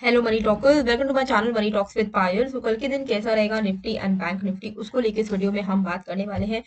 Hello money talkers, welcome to my channel money talks with Payal. So कल के दिन कैसा रहेगा निफ्टी एंड बैंक निफ्टी, उसको लेके इस वीडियो में हम बात करने वाले हैं।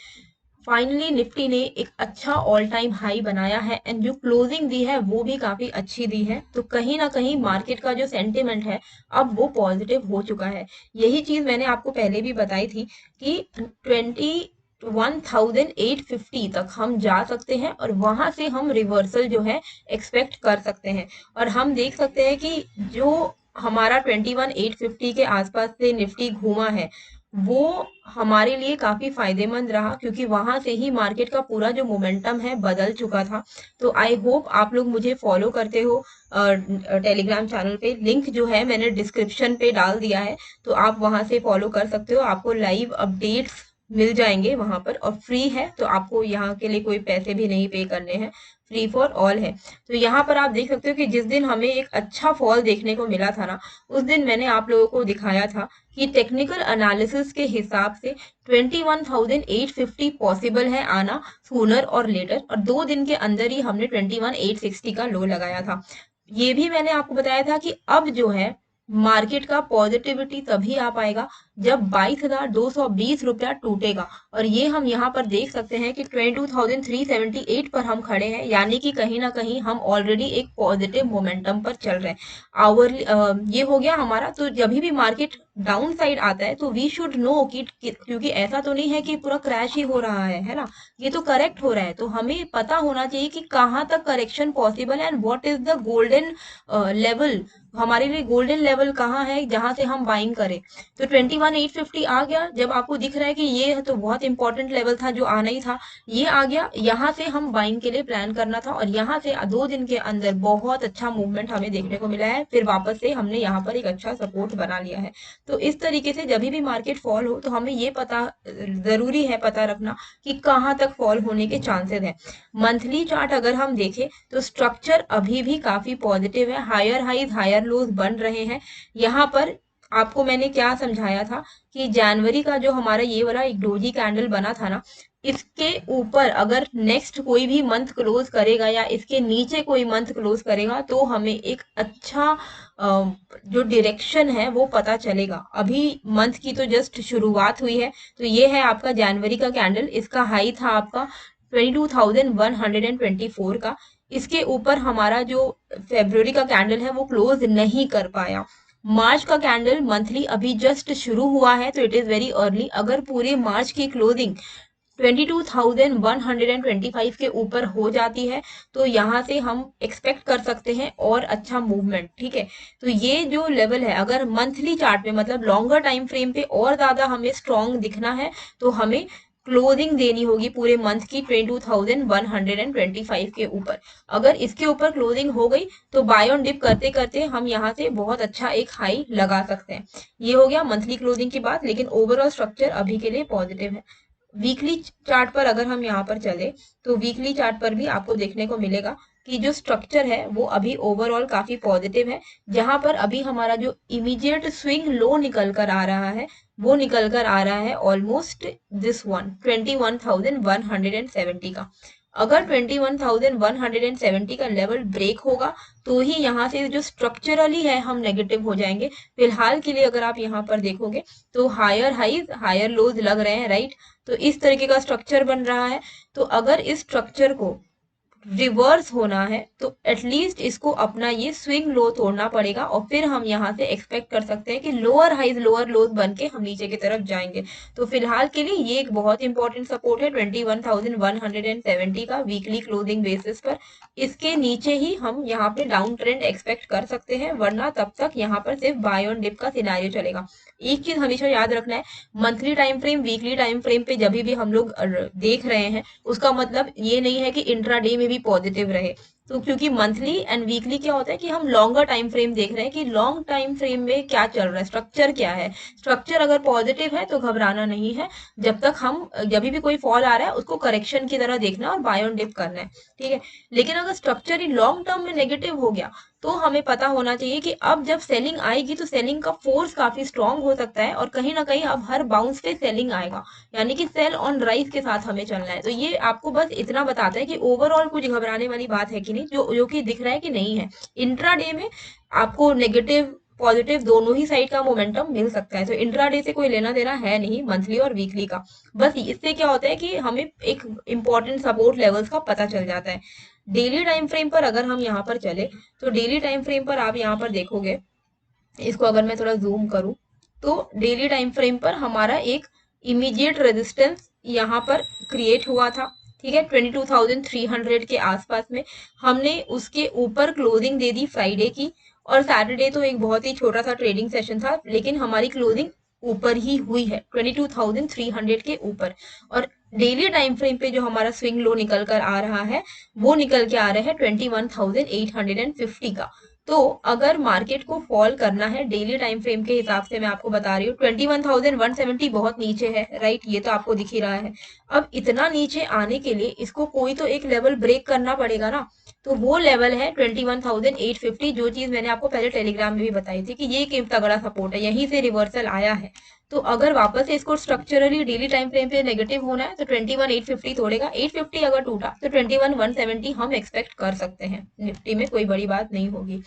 फाइनली निफ्टी ने एक अच्छा ऑल टाइम हाई बनाया है एंड जो क्लोजिंग दी है वो भी काफी अच्छी दी है। तो कहीं ना कहीं मार्केट का जो सेंटिमेंट है अब वो पॉजिटिव हो चुका है। यही चीज मैंने आपको पहले भी बताई थी कि 21,850 तक हम जा सकते हैं और वहां से हम रिवर्सल जो है एक्सपेक्ट कर सकते हैं। और हम देख सकते हैं कि जो हमारा 21,850 के आसपास से निफ्टी घूमा है वो हमारे लिए काफी फायदेमंद रहा, क्योंकि वहां से ही मार्केट का पूरा जो मोमेंटम है बदल चुका था। तो आई होप आप लोग मुझे फॉलो करते हो। टेलीग्राम चैनल पे लिंक जो है मैंने डिस्क्रिप्शन पे डाल दिया है, तो आप वहां से फॉलो कर सकते हो। आपको लाइव अपडेट्स मिल जाएंगे वहां पर और फ्री है, तो आपको यहाँ के लिए कोई पैसे भी नहीं पे करने हैं, फ्री फॉर ऑल है। तो यहाँ पर आप देख सकते हो कि जिस दिन हमें एक अच्छा फॉल देखने को मिला था ना, उस दिन मैंने आप लोगों को दिखाया था कि टेक्निकल एनालिसिस के हिसाब से 21,850 पॉसिबल है आना, सूनर और लेटर। और 2 दिन के अंदर ही हमने 21,860 का लो लगाया था। ये भी मैंने आपको बताया था कि अब जो है मार्केट का पॉजिटिविटी तभी आ पाएगा जब 22,220 रुपया टूटेगा। और ये हम यहाँ पर देख सकते हैं कि 22,378 पर हम खड़े हैं, यानी कि कहीं ना कहीं हम ऑलरेडी एक पॉजिटिव मोमेंटम पर चल रहे हैं। आवरली ये हो गया हमारा। तो जब भी मार्केट डाउन साइड आता है तो वी शुड नो कि क्योंकि ऐसा तो नहीं है कि पूरा क्रैश ही हो रहा है ना, ये तो करेक्ट हो रहा है। तो हमें पता होना चाहिए कि कहाँ तक करेक्शन पॉसिबल है and what is the golden level. हमारे लिए गोल्डन लेवल कहाँ है जहां से हम बाइंग करें। तो 21,850 आ गया। जब आपको दिख रहा है कि ये तो बहुत इंपॉर्टेंट लेवल था जो आना ही था, ये आ गया, यहाँ से हम बाइंग के लिए प्लान करना था। और यहाँ से 2 दिन के अंदर बहुत अच्छा मूवमेंट हमें देखने को मिला है। फिर वापस से हमने यहाँ पर एक अच्छा सपोर्ट बना लिया है। तो इस तरीके से जब भी मार्केट फॉल हो तो हमें ये पता जरूरी है पता रखना कि कहाँ तक फॉल होने के चांसेस है। मंथली चार्ट अगर हम देखें तो स्ट्रक्चर अभी भी काफी पॉजिटिव है। हायर हाइज हायर लोज बन रहे हैं। यहाँ पर आपको मैंने क्या समझाया था कि जनवरी का जो हमारा ये वाला एक डोजी कैंडल बना था ना, इसके ऊपर अगर नेक्स्ट कोई भी मंथ क्लोज करेगा या इसके नीचे कोई मंथ क्लोज करेगा तो हमें एक अच्छा जो डायरेक्शन है वो पता चलेगा। अभी मंथ की तो जस्ट शुरुआत हुई है। तो ये है आपका जनवरी का कैंडल, इसका हाई था आपका 22,124 का। इसके ऊपर हमारा जो फेब्रुवरी का कैंडल है वो क्लोज नहीं कर पाया। मार्च का कैंडल मंथली अभी जस्ट शुरू हुआ है, तो इट इज वेरी अर्ली। अगर पूरे मार्च की क्लोजिंग 22,125 के ऊपर हो जाती है तो यहाँ से हम एक्सपेक्ट कर सकते हैं और अच्छा मूवमेंट। ठीक है, तो ये जो लेवल है अगर मंथली चार्ट में मतलब लॉन्गर टाइम फ्रेम पे और ज्यादा हमें स्ट्रॉन्ग दिखना है तो हमें क्लोजिंग देनी होगी पूरे मंथ की 22,125 के ऊपर। अगर इसके ऊपर क्लोजिंग हो गई तो बाय ऑन डिप करते करते हम यहाँ से बहुत अच्छा एक हाई लगा सकते हैं। ये हो गया मंथली क्लोजिंग की बात, लेकिन ओवरऑल स्ट्रक्चर अभी के लिए पॉजिटिव है। वीकली चार्ट पर अगर हम यहाँ पर चले तो वीकली चार्ट पर भी आपको देखने को मिलेगा कि जो स्ट्रक्चर है वो अभी ओवरऑल काफी पॉजिटिव है। जहां पर अभी हमारा जो इमीडिएट स्विंग लो निकल कर आ रहा है वो निकल कर आ रहा है ऑलमोस्ट दिस वन 21,170 का। अगर 21,170 का लेवल ब्रेक होगा तो ही यहाँ से जो स्ट्रक्चरली है हम नेगेटिव हो जाएंगे। फिलहाल के लिए अगर आप यहाँ पर देखोगे तो हायर हाइज हायर लोज लग रहे हैं, राइट। तो इस तरीके का स्ट्रक्चर बन रहा है। तो अगर इस स्ट्रक्चर को रिवर्स होना है तो एटलीस्ट इसको अपना ये स्विंग लो तोड़ना पड़ेगा और फिर हम यहाँ से एक्सपेक्ट कर सकते हैं कि लोअर हाइज लोअर लोज बन के हम नीचे की तरफ जाएंगे। तो फिलहाल के लिए ये एक बहुत इंपॉर्टेंट सपोर्ट है 21,170 का वीकली क्लोजिंग बेसिस पर। इसके नीचे ही हम यहाँ पे डाउन ट्रेंड एक्सपेक्ट कर सकते हैं, वरना तब तक यहाँ पर सिर्फ बाय ऑन डिप का सिनेरियो चलेगा। एक चीज हमेशा याद रखना है, monthly time frame weekly time frame पे जब भी हम लोग देख रहे हैं उसका मतलब ये नहीं है कि इंट्राडे में भी पॉजिटिव रहे। तो क्योंकि मंथली एंड वीकली क्या होता है कि हम लॉन्गर टाइम फ्रेम देख रहे हैं कि लॉन्ग टाइम फ्रेम में क्या चल रहा है, स्ट्रक्चर क्या है। स्ट्रक्चर अगर पॉजिटिव है तो घबराना नहीं है। जब भी कोई फॉल आ रहा है उसको करेक्शन की तरह देखना और बाय ऑन डिप करना है। ठीक है, लेकिन अगर स्ट्रक्चर ही लॉन्ग टर्म में नेगेटिव हो गया तो हमें पता होना चाहिए कि अब जब सेलिंग आएगी तो सेलिंग का फोर्स काफी स्ट्रांग हो सकता है और कहीं ना कहीं अब हर बाउंस पे सेलिंग आएगा, यानी कि सेल ऑन राइज के साथ हमें चलना है। तो ये आपको बस इतना बताता है कि ओवरऑल कुछ घबराने वाली बात है कि नहीं, जो जो कि दिख रहा है कि नहीं है। इंट्राडे में आपको नेगेटिव पॉजिटिव दोनों ही साइड का मोमेंटम मिल सकता है। तो इंट्राडे से कोई लेना देना है नहीं मंथली और वीकली का। बस इससे क्या होता है कि हमें एक इम्पोर्टेंट सपोर्ट लेवल्स का पता चल जाता है। डेली टाइम फ्रेम पर अगर हम यहाँ पर चले तो डेली टाइम फ्रेम पर आप यहाँ पर देखोगे, इसको अगर मैं थोड़ा जूम करूं तो डेली टाइम फ्रेम पर हमारा एक इमीडिएट रेजिस्टेंस यहाँ पर क्रिएट हुआ था, ठीक है, 22,300 के आसपास में। हमने उसके ऊपर क्लोजिंग दे दी फ्राइडे की, और सैटरडे तो एक बहुत ही छोटा सा ट्रेडिंग सेशन था, लेकिन हमारी क्लोजिंग ऊपर ही हुई है 22,300 के ऊपर। और डेली टाइम फ्रेम पे जो हमारा स्विंग लो निकल कर आ रहा है वो निकल के आ रहा है 21,850 का। तो अगर मार्केट को फॉल करना है डेली टाइम फ्रेम के हिसाब से, मैं आपको बता रही हूँ 21,170 बहुत नीचे है, राइट, ये तो आपको दिख ही रहा है। अब इतना नीचे आने के लिए इसको कोई तो एक लेवल ब्रेक करना पड़ेगा ना, तो वो लेवल है 21,850, जो चीज मैंने आपको पहले टेलीग्राम में भी बताई थी कि ये एक तगड़ा सपोर्ट है, यहीं से रिवर्सल आया है। तो अगर वापस से इसको स्ट्रक्चरली डेली टाइम फ्रेम पे नेगेटिव होना है तो 21,850 तोड़ेगा, 850 अगर टूटा तो 21,170 हम एक्सपेक्ट कर सकते हैं, निफ्टी में कोई बड़ी बात नहीं होगी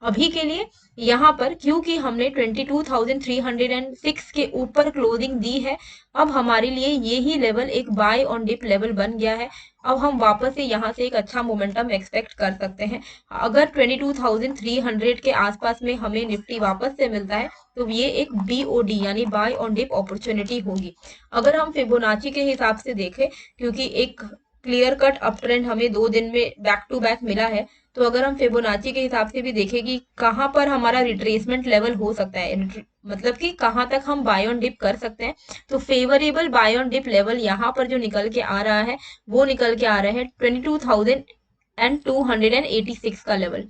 अभी के लिए। यहाँ पर क्योंकि हमने 22,306 के ऊपर क्लोजिंग दी है, अब हमारे लिए ये ही लेवल एक बाय ऑन डिप लेवल बन गया है। अब हम वापस से यहाँ से एक अच्छा मोमेंटम एक्सपेक्ट कर सकते हैं। अगर 22,300 के आसपास में हमें निफ्टी वापस से मिलता है तो ये एक BOD यानी बाय ऑन डिप अपॉर्चुनिटी होगी। अगर हम फिबोनाची के हिसाब से देखें, क्योंकि एक क्लियर कट अप ट्रेंड हमें 2 दिन में बैक टू बैक मिला है, तो अगर हम फिबोनाची के हिसाब से भी देखें कि कहाँ पर हमारा रिट्रेसमेंट लेवल हो सकता है, मतलब कि कहाँ तक हम बाय ऑन डिप कर सकते हैं, तो favourable buy on dip level यहाँ पर जो निकल के आ रहा है वो निकल के आ रहा है 22,286 का लेवल।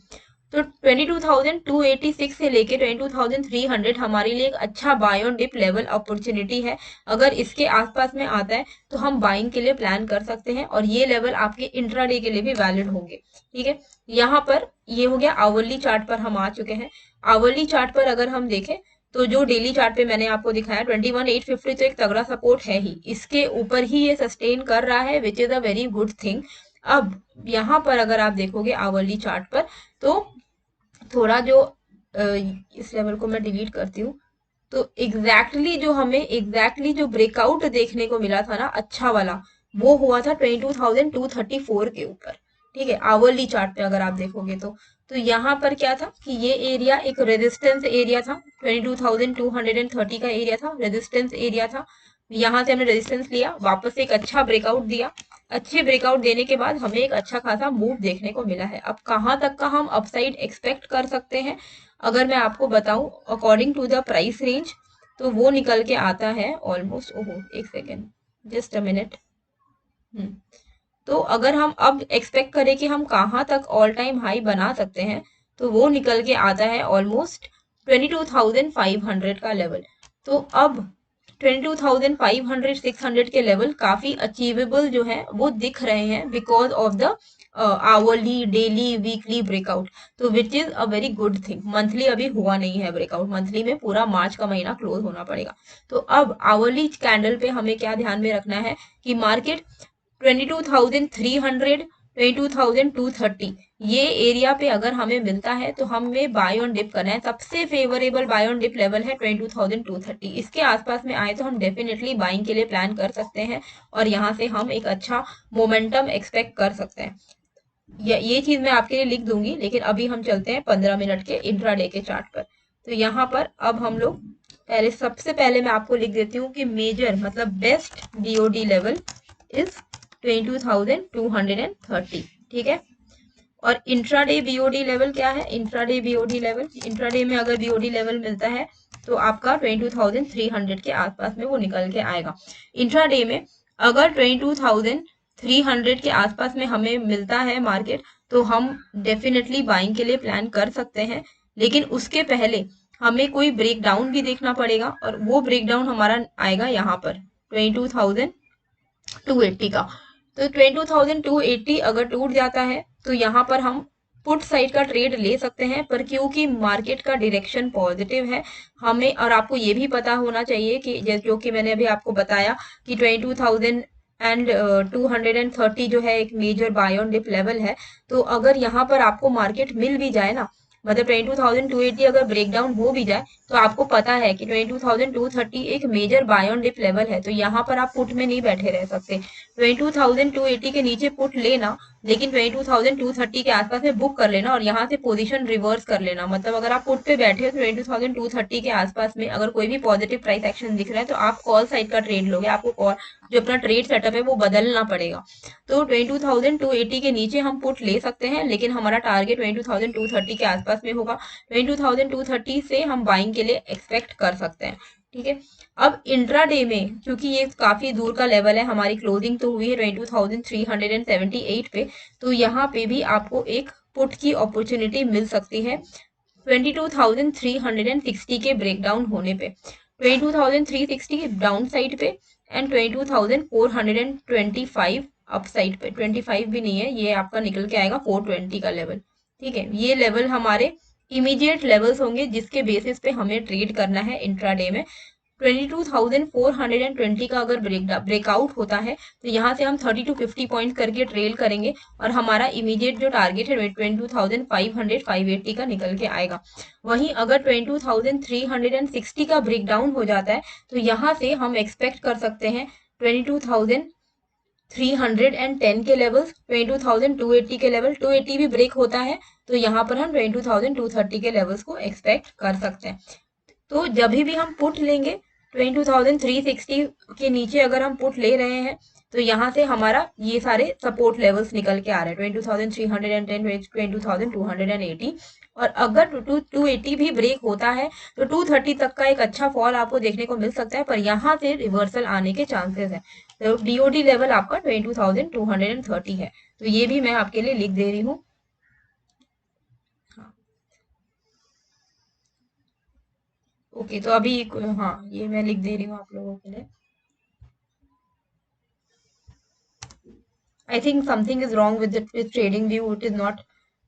तो 22,286 से लेके 22,300 हमारे लिए एक अच्छा buy on dip level opportunity है। अगर इसके आसपास में आता है तो हम बाइंग के लिए प्लान कर सकते हैं, और ये लेवल आपके इंट्राडे के लिए भी वैलिड होंगे, ठीक है। यहाँ पर ये हो गया आवरली चार्ट पर हम आ चुके हैं। आवरली चार्ट पर अगर हम देखें तो जो डेली चार्ट पे मैंने आपको दिखाया 21,850 तो एक तगड़ा सपोर्ट है ही, इसके ऊपर ही ये सस्टेन कर रहा है, विच is a very good thing. अब यहाँ पर अगर आप देखोगे आवरली चार्ट पर तो थोड़ा जो इस लेवल को मैं डिलीट करती हूँ, तो जो हमें जो ब्रेकआउट देखने को मिला था ना अच्छा वाला, वो हुआ था 22,234 के ऊपर, ठीक है, आवरली चार्ट पे अगर आप देखोगे तो यहाँ पर क्या था कि ये एरिया एक रेजिस्टेंस एरिया था, 22,230 का एरिया था, रेजिस्टेंस एरिया था। यहाँ से हमने रेजिस्टेंस लिया, वापस एक अच्छा ब्रेकआउट दिया, अच्छे ब्रेकआउट देने के बाद हमें एक अच्छा खासा मूव देखने को मिला है। अब कहाँ तक का हम अपसाइड एक्सपेक्ट कर सकते हैं, अगर मैं आपको बताऊं according to the price range, तो वो निकल के आता है ऑलमोस्ट, ओहो एक सेकेंड, जस्ट अ मिनट। तो अगर हम अब एक्सपेक्ट करें कि हम कहाँ तक ऑल टाइम हाई बना सकते हैं, तो वो निकल के आता है ऑलमोस्ट 22,500 का लेवल। तो अब 22,500 600 के लेवल काफी अचीवेबल जो है वो दिख रहे हैं, because of the hourly daily weekly breakout, तो which is a very good thing. Monthly अभी हुआ नहीं है ब्रेकआउट, मंथली में पूरा मार्च का महीना क्लोज होना पड़ेगा। तो अब आवरली कैंडल पे हमें क्या ध्यान में रखना है कि मार्केट 22,300 22,230 ये एरिया पे अगर हमें मिलता है तो हमें बाय ऑन डिप करना है। सबसे favourable buy on dip level है 22,230, इसके आसपास में आए तो हम डेफिनेटली बाइंग के लिए प्लान कर सकते हैं, और यहाँ से हम एक अच्छा मोमेंटम एक्सपेक्ट कर सकते हैं। ये चीज मैं आपके लिए लिख दूंगी, लेकिन अभी हम चलते हैं 15 मिनट के इंट्राडे के चार्ट पर। तो यहाँ पर अब हम लोग सबसे पहले मैं आपको लिख देती हूँ कि मेजर मतलब बेस्ट BOD लेवल इज 22,230, ठीक है। और इंट्राडे BOD लेवल क्या है, इंट्राडे BOD लेवल, इंट्राडे में अगर BOD लेवल मिलता है तो आपका 22,300 के आसपास में वो निकल के आएगा। इंट्राडे में अगर 22,300 के आसपास में हमें मिलता है मार्केट, तो हम डेफिनेटली बाइंग के लिए प्लान कर सकते हैं, लेकिन उसके पहले हमें कोई ब्रेकडाउन भी देखना पड़ेगा, और वो ब्रेकडाउन हमारा आएगा यहाँ पर 22,280 का। तो 22,280 अगर टूट जाता है तो यहाँ पर हम पुट साइड का ट्रेड ले सकते हैं, पर क्योंकि मार्केट का डायरेक्शन पॉजिटिव है हमें, और आपको ये भी पता होना चाहिए कि जो कि मैंने अभी आपको बताया कि 22,230 जो है एक major buy on dip level है। तो अगर यहाँ पर आपको मार्केट मिल भी जाए ना, मतलब 22,280 अगर ब्रेक डाउन हो भी जाए तो आपको पता है कि 22,230 एक major buy on dip level है, तो यहाँ पर आप पुट में नहीं बैठे रह सकते। 22,280 के नीचे पुट लेना, लेकिन 22,230 के आसपास में बुक कर लेना और यहाँ से पोजीशन रिवर्स कर लेना। मतलब अगर आप पुट पे बैठे हो तो 22,230 के आसपास में अगर कोई भी पॉजिटिव प्राइस एक्शन दिख रहा है तो आप कॉल साइड का ट्रेड लोगे, आपको कॉल जो अपना ट्रेड सेटअप है वो बदलना पड़ेगा। तो 22,280 के नीचे हम पुट ले सकते हैं, लेकिन हमारा टारगेट 22,230 के आसपास में होगा। 22,230 से हम बाइंग के लिए एक्सपेक्ट कर सकते हैं। ठीक है, अब इंट्राडे में क्योंकि ये काफी दूर का लेवल है, हमारी क्लोजिंग तो हुई है 22,378 पे, तो यहाँ पे भी आपको एक पुट की अपॉर्चुनिटी मिल सकती है 22,360 के ब्रेकडाउन होने पे। 22,360 डाउन साइड पे एंड 22,425 अप साइड पे। 25 भी नहीं है, ये आपका निकल के आएगा 420 का लेवल। ठीक है, ये लेवल हमारे इमीडिएट लेवल्स होंगे जिसके बेसिस पे हमें ट्रेड करना है इंट्राडे में। 22,420 का अगर ब्रेकआउट होता है तो यहाँ से हम 30 to 50 पॉइंट करके ट्रेल करेंगे और हमारा इमीडिएट जो टारगेट है 22,500 का निकल के आएगा। वहीं अगर 22,360 का ब्रेकडाउन हो जाता है तो यहाँ से हम एक्सपेक्ट कर सकते हैं 22,310 के लेवल्स, 22,280 के लेवल। 280 भी ब्रेक होता है तो यहाँ पर हम 22,230 के लेवल्स को एक्सपेक्ट कर सकते हैं। तो जब भी हम पुट लेंगे 22,360 के नीचे अगर हम पुट ले रहे हैं तो यहाँ से हमारा ये सारे सपोर्ट लेवल्स निकल के आ रहे हैं 22,310, 22,280। और अगर 280 भी ब्रेक होता है तो 230 तक का एक अच्छा फॉल आपको देखने को मिल सकता है, पर यहाँ से रिवर्सल आने के चांसेस है। तो डीओडी लेवल आपका 22,230 है, तो ये भी मैं आपके लिए लिख दे रही हूँ। ओके, तो अभी हाँ ये मैं लिख दे रही हूँ आप लोगों के लिए। I think something is wrong with trading view, it is not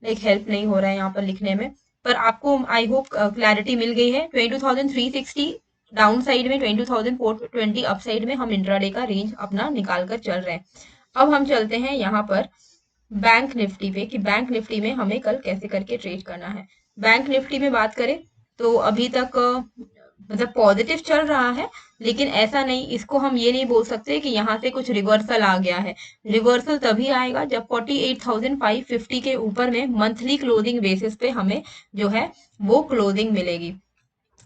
like help नहीं हो रहा है यहाँ पर लिखने में, पर आपको आई होप क्लैरिटी मिल गई है। 22,360 डाउन साइड में, 22,420 अप साइड में हम इंट्राडे का रेंज अपना निकाल कर चल रहे हैं। अब हम चलते हैं यहाँ पर बैंक निफ्टी पे कि बैंक निफ्टी में हमें कल कैसे करके ट्रेड करना है। बैंक निफ्टी में बात करें तो अभी तक मतलब पॉजिटिव चल रहा है, लेकिन ऐसा नहीं, इसको हम ये नहीं बोल सकते कि यहाँ से कुछ रिवर्सल आ गया है। रिवर्सल तभी आएगा जब 48,550 के ऊपर में मंथली क्लोजिंग बेसिस पे हमें जो है वो क्लोजिंग मिलेगी।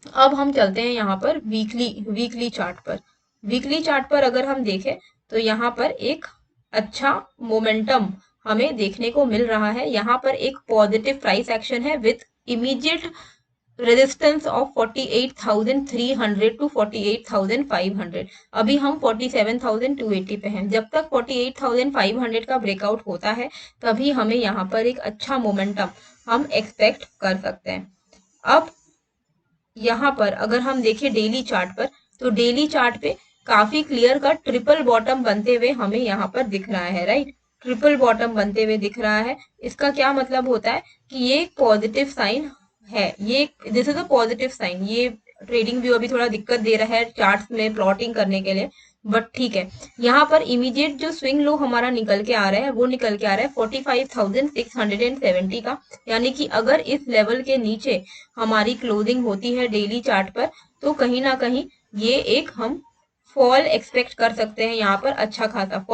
अब हम चलते हैं यहाँ पर वीकली चार्ट पर। वीकली चार्ट पर अगर हम देखें तो यहाँ पर एक अच्छा मोमेंटम हमें देखने को मिल रहा है। यहाँ पर एक पॉजिटिव प्राइस एक्शन है with immediate resistance of 48,300 to 48,500। अभी हम 47,280 पे हैं। जब तक 48,500 का ब्रेकआउट होता है तभी हमें यहाँ पर एक अच्छा मोमेंटम हम एक्सपेक्ट कर सकते हैं। अब यहाँ पर अगर हम देखें डेली चार्ट पर तो डेली चार्ट पे काफी क्लियर का ट्रिपल बॉटम बनते हुए हमें यहाँ पर दिख रहा है, राइट। ट्रिपल बॉटम बनते हुए दिख रहा है। इसका क्या मतलब होता है कि ये एक पॉजिटिव साइन है, ये this is a positive sign. ये ट्रेडिंग व्यू अभी थोड़ा दिक्कत दे रहा है चार्ट्स में प्लॉटिंग करने के लिए, बट ठीक है। यहाँ पर इमीडिएट जो स्विंग लो हमारा निकल के आ रहा है वो निकल के आ रहा है 45,670 का, यानी कि अगर इस लेवल के नीचे हमारी क्लोजिंग होती है डेली चार्ट पर तो कहीं ना कहीं ये एक हम फॉल एक्सपेक्ट कर सकते हैं यहाँ पर अच्छा खासा।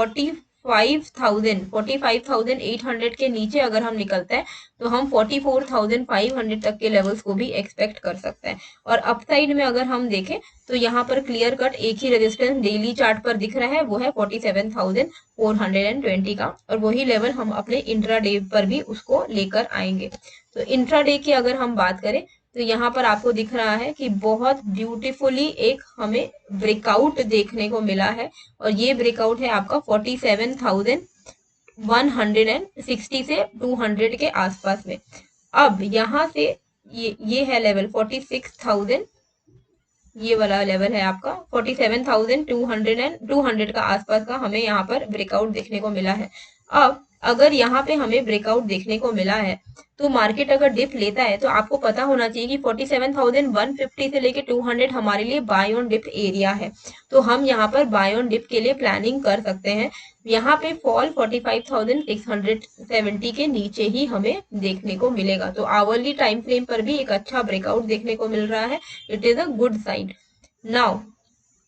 45,800 के नीचे अगर हम निकलते हैं तो हम 44,500 तक के लेवल्स को भी एक्सपेक्ट कर सकते हैं। और अपसाइड में अगर हम देखें तो यहाँ पर क्लियर कट एक ही रेजिस्टेंस डेली चार्ट पर दिख रहा है, वो है 47,420 का, और वही लेवल हम अपने इंट्राडे पर भी उसको लेकर आएंगे। तो इंट्राडे की अगर हम बात करें तो यहाँ पर आपको दिख रहा है कि बहुत ब्यूटीफुली एक हमें ब्रेकआउट देखने को मिला है, और ये ब्रेकआउट है आपका 47,160 से 200 के आसपास में। अब यहाँ से ये है लेवल 46,000, ये वाला लेवल है आपका 47,200 का आसपास का हमें यहाँ पर ब्रेकआउट देखने को मिला है। अब अगर यहाँ पे हमें ब्रेकआउट देखने को मिला है, तो मार्केट अगर डिप लेता है तो आपको पता होना चाहिए कि 47,150 से लेके 200 हमारे लिए बाय ऑन डिप एरिया है। तो हम यहाँ पर बाय ऑन डिप के लिए प्लानिंग कर सकते हैं। यहाँ पे फॉल 45,670 के नीचे ही हमें देखने को मिलेगा। तो आवरली टाइम फ्रेम पर भी एक अच्छा ब्रेकआउट देखने को मिल रहा है। It is a good sign. Now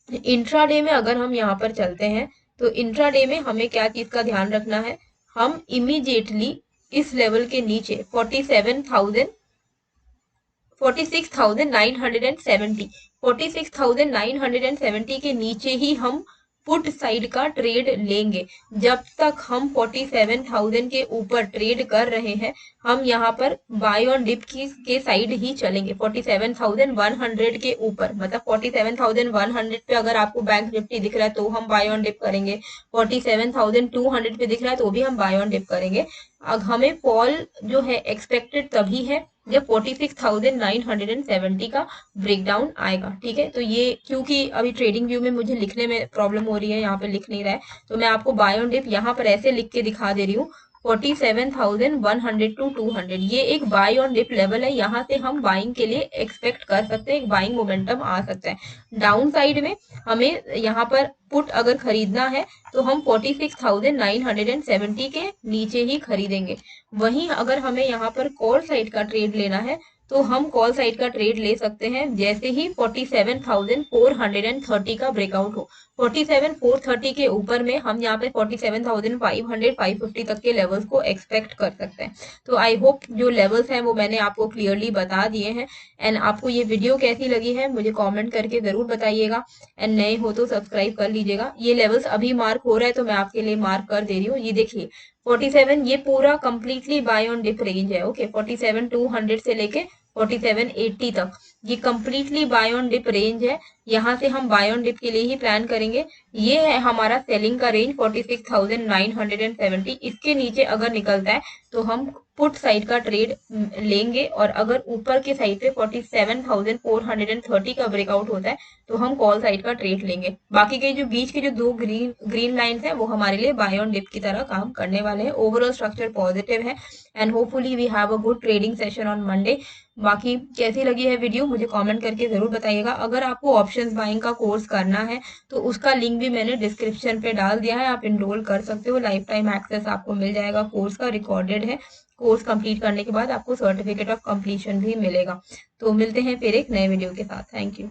intraday में अगर हम यहाँ पर चलते हैं, तो इंट्राडे में हमें क्या चीज का ध्यान रखना है, हम इमीडिएटली इस लेवल के नीचे 46,970 के नीचे ही हम पुट साइड का ट्रेड लेंगे। जब तक हम 47,000 के ऊपर ट्रेड कर रहे हैं, हम यहाँ पर बाय ऑन डिप के साइड ही चलेंगे। 47,100 के ऊपर, मतलब 47,100 पे अगर आपको बैंक निफ्टी दिख रहा है तो हम बाय ऑन डिप करेंगे, 47,200 पे दिख रहा है तो भी हम बाय ऑन डिप करेंगे। अब हमें फॉल जो है एक्सपेक्टेड तभी है जब 46,970 का ब्रेकडाउन आएगा। ठीक है, तो ये क्योंकि अभी ट्रेडिंग व्यू में मुझे लिखने में प्रॉब्लम हो रही है, यहाँ पे लिख नहीं रहा है, तो मैं आपको बाय ऑन डिप यहाँ पर ऐसे लिख के दिखा दे रही हूँ, 47,100 टू 200। ये एक बाय ऑन डिप लेवल है, यहाँ से हम बाइंग के लिए एक्सपेक्ट कर सकते हैं, एक बाइंग मोमेंटम आ सकता है। डाउन साइड में हमें यहाँ पर पुट अगर खरीदना है तो हम 46,970 के नीचे ही खरीदेंगे। वहीं अगर हमें यहाँ पर कॉल साइड का ट्रेड लेना है तो हम कॉल साइड का ट्रेड ले सकते हैं जैसे ही 47,430 का ब्रेकआउट हो। 47,430 के ऊपर में हम यहाँ पे 47,500 550 तक के लेवल्स को एक्सपेक्ट कर सकते हैं। तो आई होप जो लेवल्स हैं वो मैंने आपको क्लियरली बता दिए हैं। एंड आपको ये वीडियो कैसी लगी है मुझे कमेंट करके जरूर बताइएगा। एंड नए हो तो सब्सक्राइब कर लीजिएगा। ये लेवल्स अभी मार्क हो रहा है तो मैं आपके लिए मार्क कर दे रही हूँ। ये देखिए 47, ये पूरा completely buy on dip range है। ओके, 47,200 से लेके 47,80 तक ये completely buy on dip range है। यहाँ से हम बाय ऑन डिप के लिए ही प्लान करेंगे। ये है हमारा सेलिंग का रेंज 46,970। इसके नीचे अगर निकलता है तो हम पुट साइड का ट्रेड लेंगे, और अगर ऊपर के साइड पे 47,430 का ब्रेकआउट होता है तो हम कॉल साइड का ट्रेड लेंगे। बाकी के जो बीच के जो दो ग्रीन लाइंस हैं वो हमारे लिए बाय ऑन डिप की तरह काम करने वाले हैं। ओवरऑल स्ट्रक्चर पॉजिटिव है and hopefully we have a good trading session on Monday. बाकी कैसी लगी है वीडियो मुझे कमेंट करके जरूर बताइएगा। अगर आपको ऑप्शंस बाइंग का कोर्स करना है तो उसका लिंक भी मैंने डिस्क्रिप्शन पे डाल दिया है, आप इनरोल कर सकते हो। लाइफ टाइम एक्सेस आपको मिल जाएगा, कोर्स का रिकॉर्डेड है। कोर्स कंप्लीट करने के बाद आपको सर्टिफिकेट ऑफ कंप्लीशन भी मिलेगा। तो मिलते हैं फिर एक नए वीडियो के साथ। Thank you.